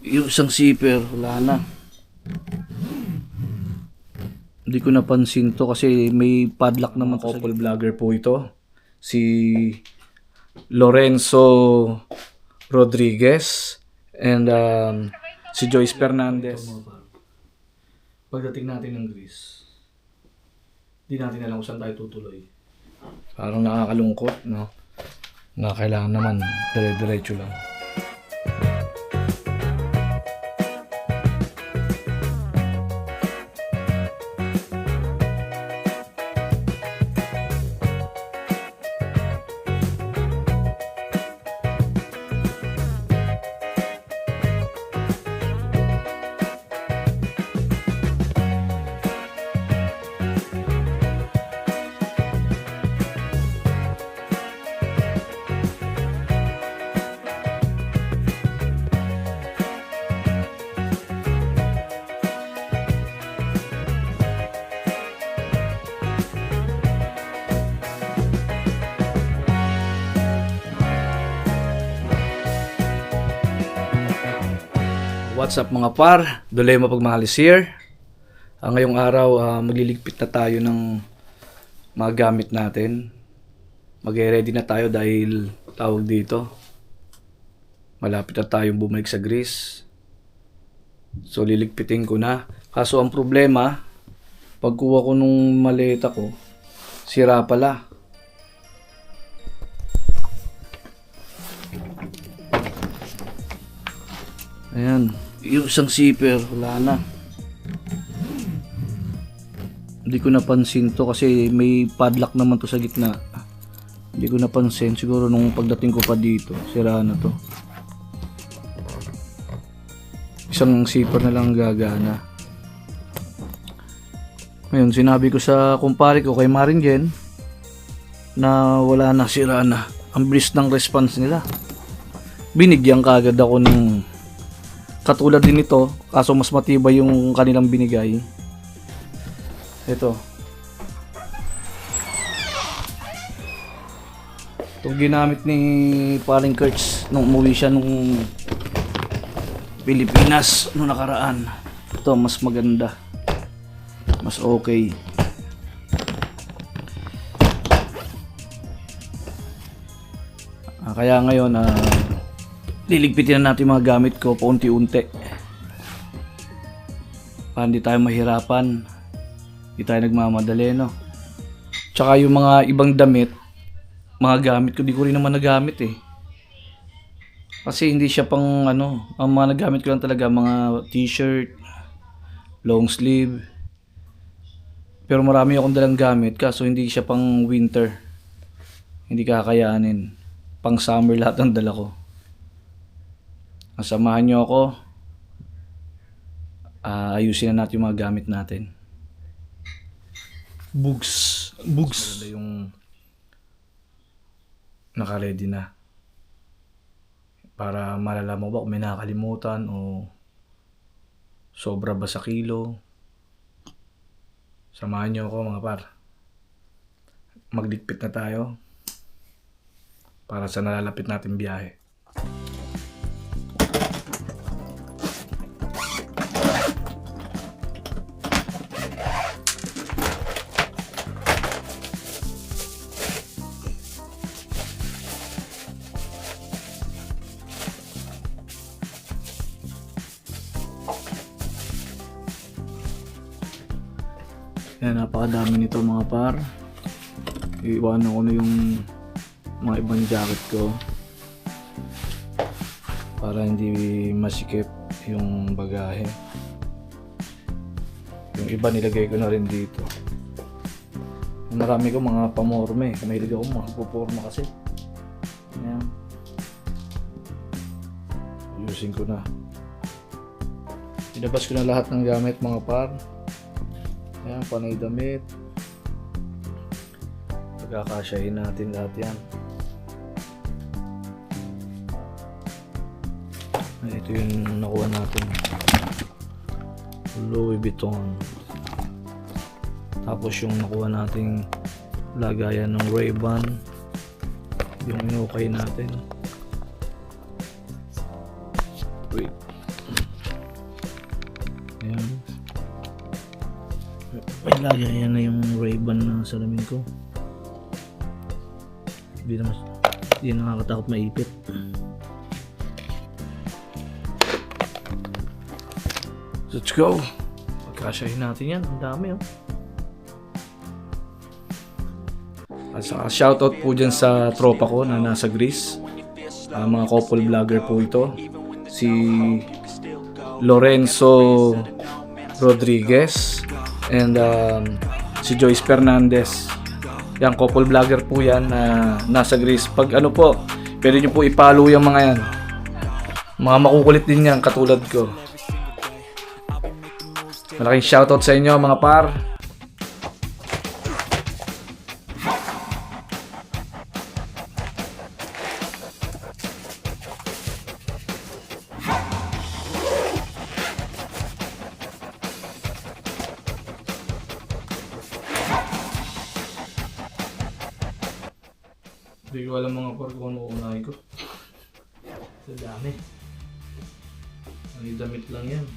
Yung isang zipper, wala na. Hindi ko napansin to kasi may padlock naman. Couple vlogger po ito. Si Lorenzo Rodriguez and si Joyce Fernandez. Pagdating natin ng Greece, hindi natin alam kung saan tayo tutuloy. Parang nakakalungkot, no? Na kailangan naman dire-diretso lang. What's up mga par? Dolema Pagmahalis here. Ngayong araw, magliligpit na tayo ng mga gamit natin. Mag-ready na tayo dahil tawag dito. Malapit na tayong bumalik sa Greece. So liligpitin ko na. Kaso ang problema, pagkuha ko nung maleta ko, sira pala. Ayan. Yung isang zipper, wala na. Hindi ko napansin to kasi may padlock naman to sa gitna. Hindi ko napansin. Siguro nung pagdating ko pa dito, sira na to. Isang zipper na lang gagana. Ngayon, sinabi ko sa kumpare ko kay Maringen na wala na, sira na. Ang bilis ng response nila. Binigyan kaagad ako ng katulad din ito, kaso mas matibay yung kanilang binigay. Ito. Itong ginamit ni paring Kurtz nung umuwi siya nung Pilipinas nung nakaraan. Ito, mas maganda. Mas okay. Kaya ngayon, liligpitin na natin mga gamit ko paunti-unti para hindi tayo mahirapan, hindi tayo nagmamadali, no? Tsaka yung mga ibang damit, mga gamit ko, di ko rin naman nagamit eh, kasi hindi siya pang ano. Ang mga nagamit ko lang talaga mga t-shirt, long sleeve, pero marami akong dalang gamit kaso hindi siya pang winter, hindi kakayanin. Pang summer lahat ang dala ko. Samahan nyo ako. Ayusin na natin yung mga gamit natin. Bugs. Yung naka-ready na. Para malalaman ba kung may nakakalimutan o sobra ba sa kilo. Samahan nyo ako mga par. Magligpit na tayo para sa nalalapit natin biyahe. Yan, napakadami nito mga par. Iiwanan ko na yung mga ibang jacket ko para hindi masikip yung bagahe. Yung iba nilagay ko na rin dito. Marami ko mga pamorme. Mahilig ako mga puporma kasi. Ayan. Ayusin ko na. Inabas ko na lahat ng gamit mga par. Ayan, panay damit. Pagkakasyahin natin lahat yan. Ito yung nakuha natin. Louis Vuitton. Tapos yung nakuha nating lagayan ng Ray-Ban. Yung inukay natin. Wait. May lagi, yan na yung Ray-Ban na salamin ko. Hindi nakakatakot maipit. Let's go! Pagkasyahin natin yan, ang dami oh. At saka shoutout po dyan sa tropa ko na nasa Greece. Mga couple vlogger po ito. Si Lorenzo Rodriguez and si Joyce Fernandez. Yan, couple vlogger po yan na nasa Greece. Pag ano po, pwede nyo po i-follow yung mga yan. Mga makukulit din yan katulad ko. Malaking shoutout sa inyo mga par. Hindi ko alam mga par kung ano uunahin ko. Sa dami. Ang damit lang yan.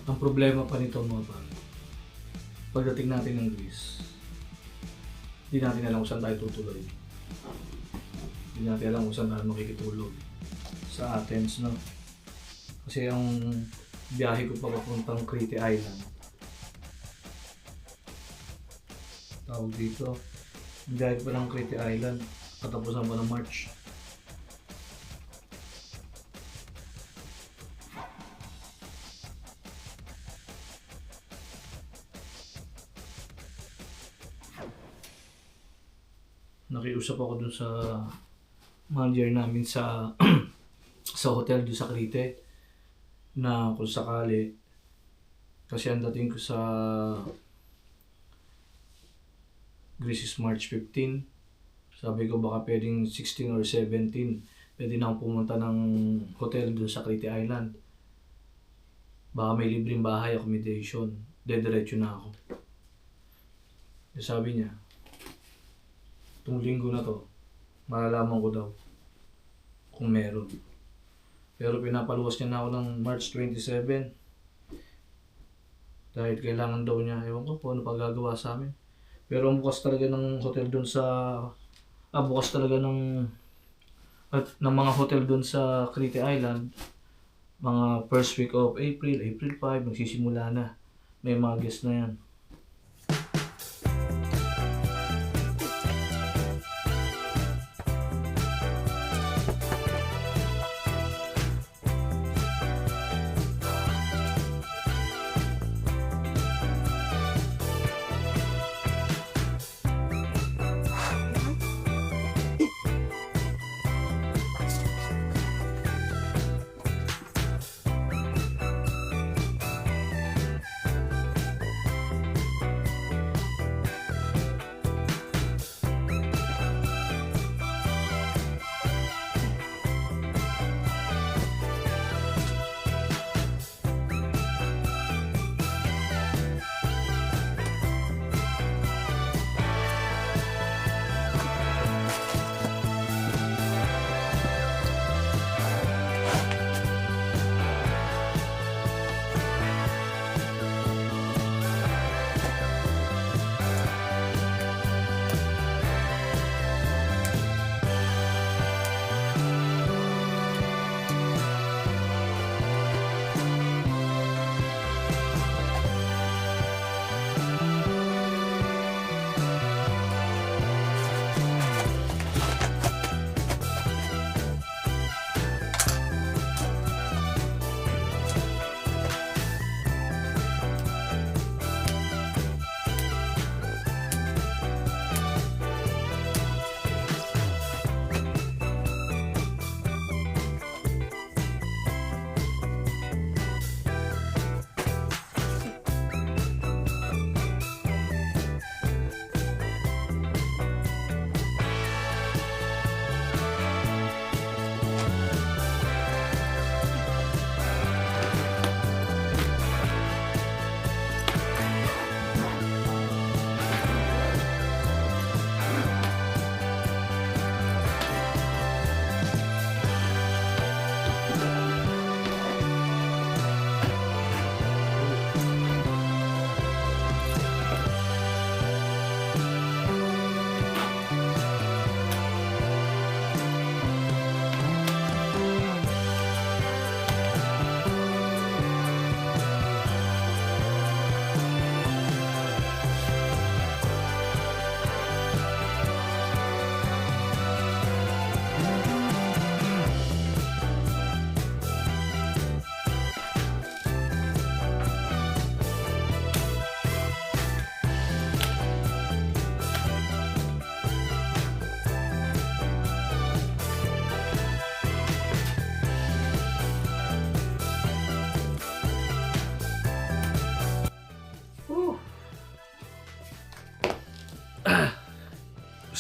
Ang problema pa nito mga par, pagdating natin ng Greece, hindi natin alam kung saan tayo tutuloy. Hindi natin alam kung saan tayo makikitulog sa Athens, no? Kasi ang biyahe ko pa papuntang Crete Island, tawag dito, biyahe ko pa ng Crete Island, katapusan pa ng March. Nakiusap ako dun sa manager namin sa sa hotel dun sa Crete na kung sakali, kasi ang dating ko sa Greece is March 15, sabi ko baka pwedeng 16 or 17 pwede na akong pumunta ng hotel dun sa Crete Island, baka may libreng bahay, accommodation, dediretso na ako. Sabi niya, itong linggo na to, malalaman ko daw kung meron. Pero pinapaluwas niya na ako ng March 27 dahil kailangan daw niya, ewan ko kung ano pagagawa sa amin. Pero ang bukas talaga ng hotel dun sa bukas talaga ng mga hotel dun sa Crete Island, mga first week of April 5 magsisimula na, may mga guest na yan.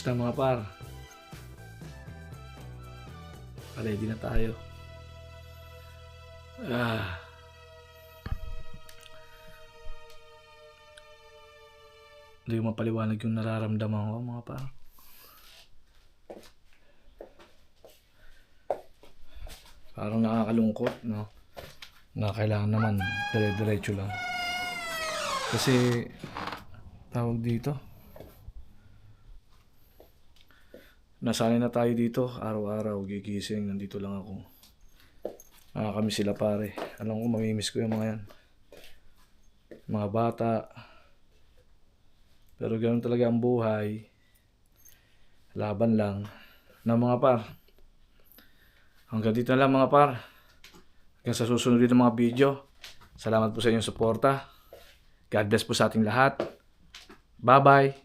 Kamusta mga par? Ready na tayo. Hindi ko mapaliwanag yung nararamdaman ko mga par. Parang nakakalungkot, no? Na kailangan naman dire-diretso lang. Kasi tawag dito, nasanay na tayo dito, araw-araw gigising, nandito lang ako. Kami sila pare. Alam ko mamimiss ko yung mga yan. Mga bata. Pero ganoon talaga ang buhay. Laban lang. Na mga par. Hanggang dito na lang mga par. Hanggang sa susunod din ng mga video. Salamat po sa inyong suporta. God bless po sa ating lahat. Bye-bye.